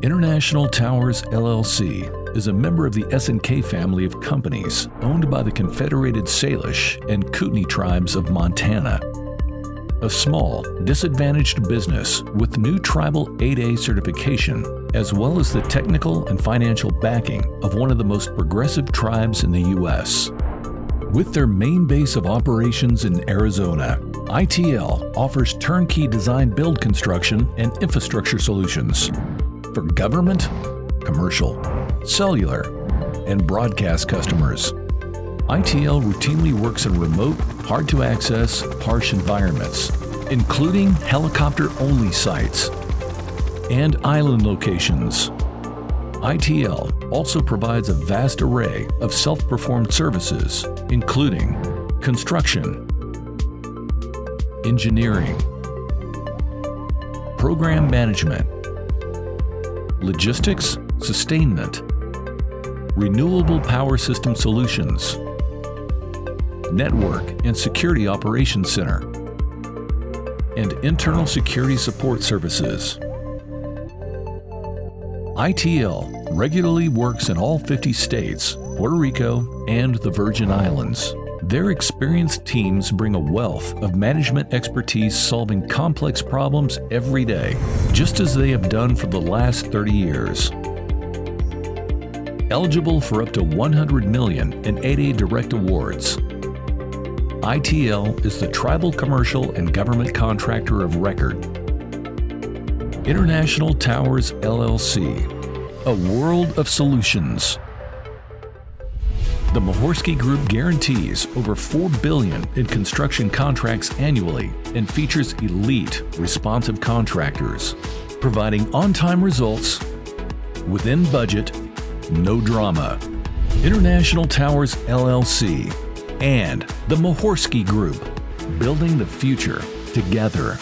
International Towers, LLC is a member of the S&K family of companies owned by the Confederated Salish and Kootenai tribes of Montana. A small, disadvantaged business with new Tribal 8A certification, as well as the technical and financial backing of one of the most progressive tribes in the U.S. With their main base of operations in Arizona, ITL offers turnkey design build construction and infrastructure solutions for government, commercial, cellular, and broadcast customers. ITL routinely works in remote, hard-to-access, harsh environments, including helicopter-only sites and island locations. ITL also provides a vast array of self-performed services, including construction, engineering, program management, logistics, sustainment, renewable power system solutions, network and security operations center, and internal security support services. ITL regularly works in all 50 states, Puerto Rico, and the Virgin Islands. Their experienced teams bring a wealth of management expertise solving complex problems every day, just as they have done for the last 30 years. Eligible for up to $100 million in 8A direct awards, ITL is the tribal commercial and government contractor of record. International Towers, LLC, a world of solutions. The Mahorsky Group guarantees over $4 billion in construction contracts annually and features elite, responsive contractors, providing on-time results, within budget, no drama. International Towers, LLC, and the Mahorsky Group, building the future together.